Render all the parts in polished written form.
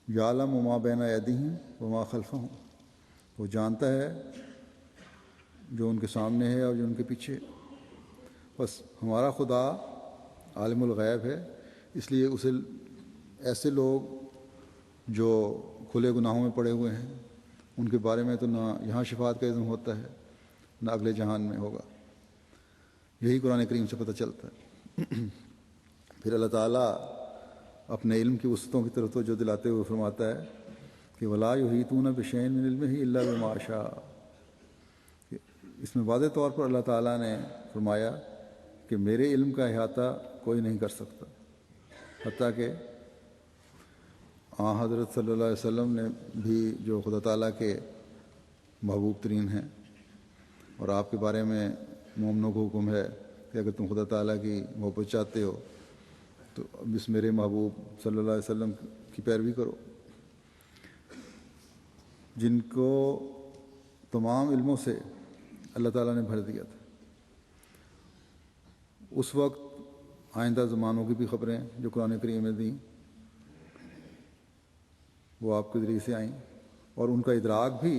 یعلم ما بین ایدیہم وما خلفہم، وہ جانتا ہے جو ان کے سامنے ہے اور جو ان کے پیچھے ہے۔ بس ہمارا خدا عالم الغیب ہے، اس لیے اسے ایسے لوگ جو کھلے گناہوں میں پڑے ہوئے ہیں ان کے بارے میں تو نہ یہاں شفاعت کا اذن ہوتا ہے نہ اگلے جہان میں ہوگا۔ یہی قرآن کریم سے پتہ چلتا ہے۔ پھر اللہ تعالیٰ اپنے علم کی وسعتوں کی طرف توجہ دلاتے ہوئے فرماتا ہے کہ ولا یحیطون بشیء من علمہ الا بما شاء۔ اس میں واضح طور پر اللہ تعالیٰ نے فرمایا کہ میرے علم کا احاطہ کوئی نہیں کر سکتا، حتیٰ کہ حضرت صلی اللہ علیہ وسلم نے بھی، جو خدا تعالیٰ کے محبوب ترین ہیں، اور آپ کے بارے میں مومنوں کو حکم ہے کہ اگر تم خدا تعالیٰ کی محبت چاہتے ہو تو اب اس میرے محبوب صلی اللہ علیہ وسلم کی پیروی کرو، جن کو تمام علموں سے اللہ تعالیٰ نے بھر دیا تھا۔ اس وقت آئندہ زمانوں کی بھی خبریں جو قرآن کریم نے دیں وہ آپ کے ذریعے سے آئیں، اور ان کا ادراک بھی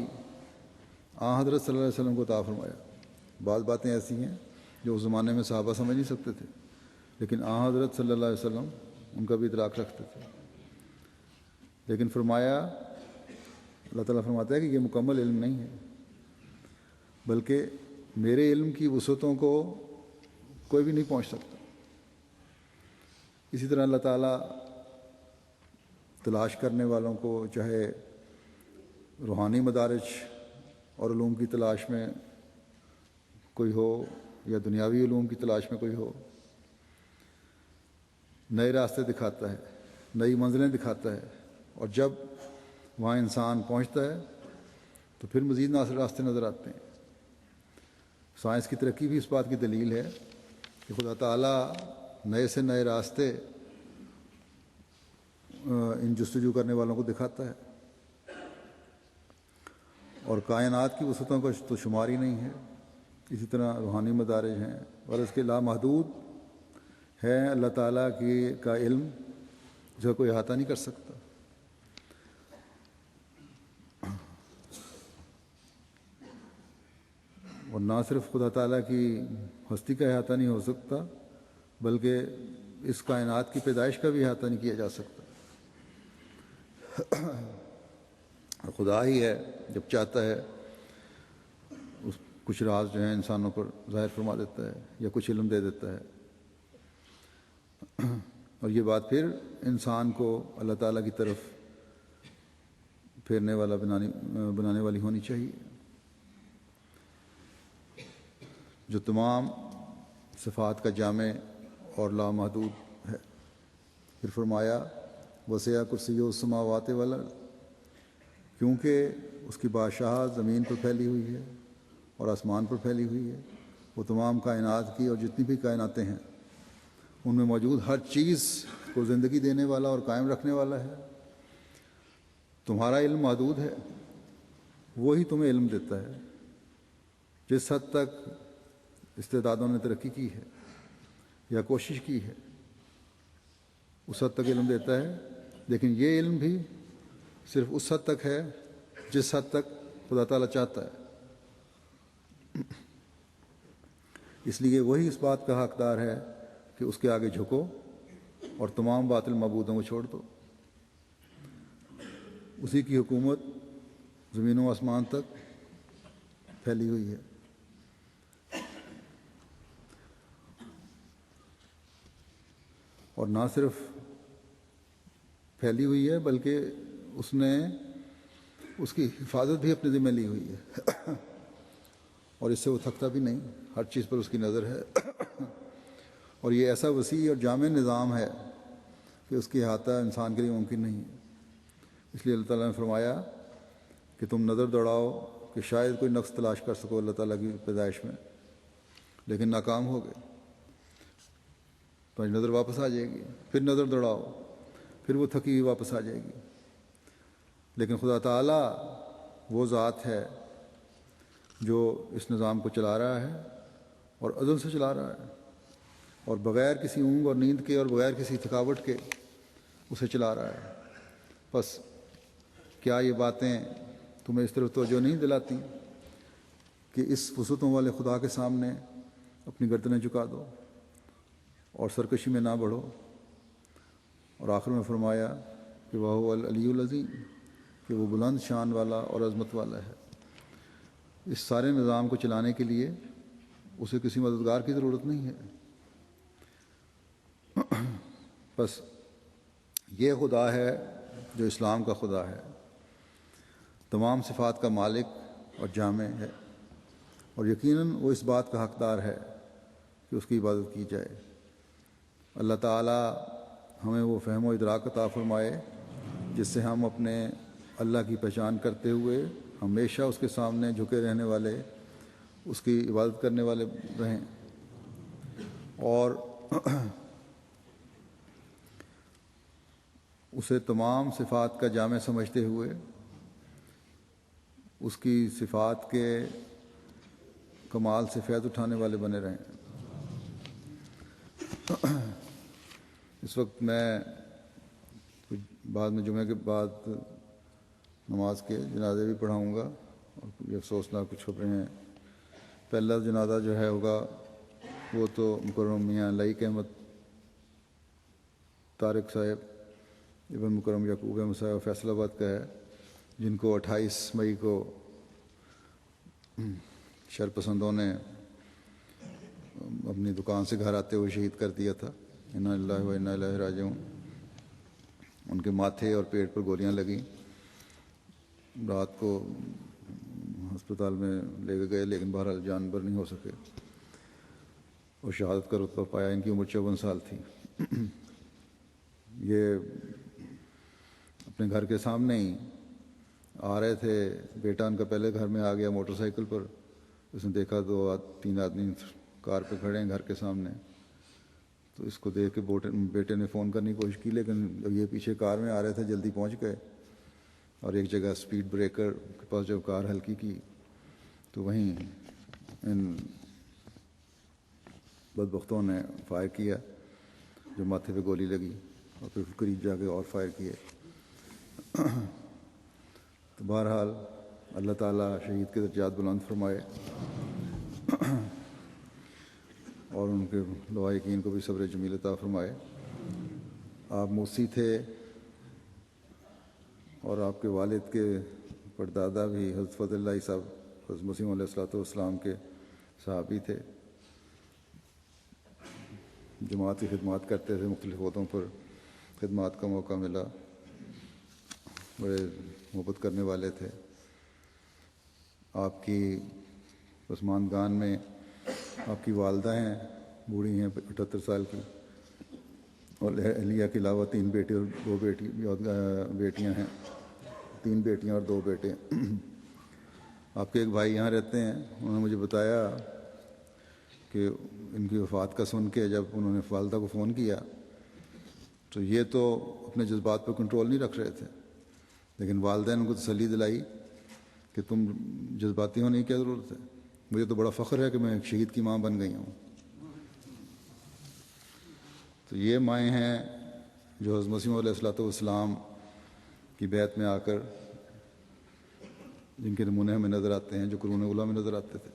حضرت صلی اللہ علیہ وسلم کو عطا فرمایا۔ بعض باتیں ایسی ہیں جو اس زمانے میں صحابہ سمجھ نہیں سکتے تھے، لیکن حضرت صلی اللہ علیہ وسلم ان کا بھی ادراک رکھتے تھے۔ لیکن فرمایا، اللہ تعالیٰ فرماتا ہے کہ یہ مکمل علم نہیں ہے، بلکہ میرے علم کی وسعتوں کو کوئی بھی نہیں پہنچ سکتا۔ اسی طرح اللہ تعالیٰ تلاش کرنے والوں کو، چاہے روحانی مدارج اور علوم کی تلاش میں کوئی ہو یا دنیاوی علوم کی تلاش میں کوئی ہو، نئے راستے دکھاتا ہے، نئی منزلیں دکھاتا ہے، اور جب وہاں انسان پہنچتا ہے تو پھر مزید راستے نظر آتے ہیں۔ سائنس کی ترقی بھی اس بات کی دلیل ہے کہ خدا تعالیٰ نئے سے نئے راستے ان جستجو کرنے والوں کو دکھاتا ہے، اور کائنات کی وسعتوں کا تو شمار ہی نہیں ہے۔ اسی طرح روحانی مدارج ہیں، اور اس کے لامحدود ہے اللہ تعالیٰ کا علم، جس کا کوئی احاطہ نہیں کر سکتا۔ اور نہ صرف خدا تعالیٰ کی ہستی کا احاطہ نہیں ہو سکتا، بلکہ اس کائنات کی پیدائش کا بھی احاطہ نہیں کیا جا سکتا۔ اور خدا ہی ہے جب چاہتا ہے کچھ راز جو ہیں انسانوں پر ظاہر فرما دیتا ہے یا کچھ علم دے دیتا ہے، اور یہ بات پھر انسان کو اللہ تعالیٰ کی طرف پھیرنے والا بنانے والی ہونی چاہیے، جو تمام صفات کا جامع اور لامحدود ہے۔ پھر فرمایا وسع کرسیہ السماوات والارض، کیونکہ اس کی بادشاہت زمین پر پھیلی ہوئی ہے اور آسمان پر پھیلی ہوئی ہے، وہ تمام کائنات کی اور جتنی بھی کائناتیں ہیں ان میں موجود ہر چیز کو زندگی دینے والا اور قائم رکھنے والا ہے۔ تمہارا علم محدود ہے، وہی تمہیں علم دیتا ہے۔ جس حد تک استعدادوں نے ترقی کی ہے یا کوشش کی ہے اس حد تک علم دیتا ہے، لیکن یہ علم بھی صرف اس حد تک ہے جس حد تک خدا تعالیٰ چاہتا ہے۔ اس لیے وہی اس بات کا حقدار ہے کہ اس کے آگے جھکو اور تمام باطل معبودوں کو چھوڑ دو۔ اسی کی حکومت زمین و آسمان تک پھیلی ہوئی ہے۔ اور نہ صرف پھیلی ہوئی ہے بلکہ اس نے اس کی حفاظت بھی اپنے ذمہ لی ہوئی ہے، اور اس سے وہ تھکتا بھی نہیں، ہر چیز پر اس کی نظر ہے۔ اور یہ ایسا وسیع اور جامع نظام ہے کہ اس کی احاطہ انسان کے لیے ممکن نہیں ہے۔ اس لیے اللہ تعالیٰ نے فرمایا کہ تم نظر دوڑاؤ کہ شاید کوئی نقص تلاش کر سکو اللہ تعالیٰ کی پیدائش میں، لیکن ناکام ہو گئے، تو نظر واپس آ جائے گی، پھر نظر دوڑاؤ، پھر وہ تھکی ہوئی واپس آ جائے گی۔ لیکن خدا تعالیٰ وہ ذات ہے جو اس نظام کو چلا رہا ہے اور عدل سے چلا رہا ہے، اور بغیر کسی اونگ اور نیند کے اور بغیر کسی تھکاوٹ کے اسے چلا رہا ہے۔ بس کیا یہ باتیں تمہیں اس طرف توجہ نہیں دلاتی کہ اس وسعتوں والے خدا کے سامنے اپنی گردنیں جھکا دو اور سرکشی میں نہ بڑھو؟ اور آخر میں فرمایا کہ وہ العلی العظیم، کہ وہ بلند شان والا اور عظمت والا ہے۔ اس سارے نظام کو چلانے کے لیے اسے کسی مددگار کی ضرورت نہیں ہے۔ بس یہ خدا ہے جو اسلام کا خدا ہے، تمام صفات کا مالک اور جامع ہے، اور یقیناً وہ اس بات کا حقدار ہے کہ اس کی عبادت کی جائے۔ اللہ تعالی ہمیں وہ فہم و ادراک عطا فرمائے جس سے ہم اپنے اللہ کی پہچان کرتے ہوئے ہمیشہ اس کے سامنے جھکے رہنے والے، اس کی عبادت کرنے والے رہیں، اور اسے تمام صفات کا جامع سمجھتے ہوئے اس کی صفات کے کمال سے فیض اٹھانے والے بنے رہیں۔ اس وقت میں بعد میں جمعے کے بعد نماز کے جنازے بھی پڑھاؤں گا، اور یہ افسوسناک کچھ خبریں ہیں۔ پہلا جنازہ جو ہے ہوگا وہ تو مکرم میاں لائق احمد طارق صاحب ابن مکرم یعقوب احمد صاحب فیصل آباد کا ہے، جن کو 28 مئی کو شرپسندوں نے اپنی دکان سے گھر آتے ہوئے شہید کر دیا تھا۔ انا للہ و انا الیہ راجعون۔ ان کے ماتھے اور پیٹ پر گولیاں لگیں، رات کو ہسپتال میں لے کے گئے لیکن بہرحال جانبر نہیں ہو سکے اور شہادت کا رتبہ پایا۔ ان کی عمر 54 سال تھی۔ یہ اپنے گھر کے سامنے ہی آ رہے تھے، بیٹا ان کا پہلے گھر میں آ گیا موٹر سائیکل پر، اس نے دیکھا 2-3 آدمی کار پہ کھڑے ہیں گھر کے سامنے، تو اس کو دیکھ کے بیٹے نے فون کرنے کی کوشش کی، لیکن یہ پیچھے کار میں آ رہے تھے، جلدی پہنچ گئے، اور ایک جگہ سپیڈ بریکر کے پاس جب کار ہلکی کی تو وہیں ان بدبختوں نے فائر کیا، جو ماتھے پہ گولی لگی، اور پھر قریب جا کے اور فائر کیے۔ تو بہرحال اللہ تعالیٰ شہید کے درجات بلند فرمائے، اور ان کے لواحقین کو بھی صبر جمیل عطا فرمائے۔ آپ موسی تھے، اور آپ کے والد کے پردادا بھی حضرت فضل اللہ صاحب حضرت مسیح علیہ السلام کے صحابی تھے، جماعت کی خدمات کرتے تھے، مختلف عہدوں پر خدمات کا موقع ملا، بڑے محبت کرنے والے تھے۔ آپ کی پسماندگان میں آپ کی والدہ ہیں، بوڑھی ہیں 78 سال کی، اور اہلیہ کے علاوہ 3 بیٹے اور 2 بیٹیاں ہیں، 3 بیٹیاں اور 2 بیٹے۔ آپ کے ایک بھائی یہاں رہتے ہیں، انہوں نے مجھے بتایا کہ ان کی وفات کا سن کے جب انہوں نے والدہ کو فون کیا تو یہ تو اپنے جذبات پر کنٹرول نہیں رکھ رہے تھے، لیکن والدہ نے ان کو تسلی دلائی کہ تم جذباتی ہونے کی کیا ضرورت ہے، مجھے تو بڑا فخر ہے کہ میں ایک شہید کی ماں بن گئی ہوں۔ تو یہ مائیں ہیں جو حضرت مسیح علیہ السلام کی بیعت میں آ کر جن کے نمونے ہمیں نظر آتے ہیں، جو قرون اولیٰ میں نظر آتے تھے۔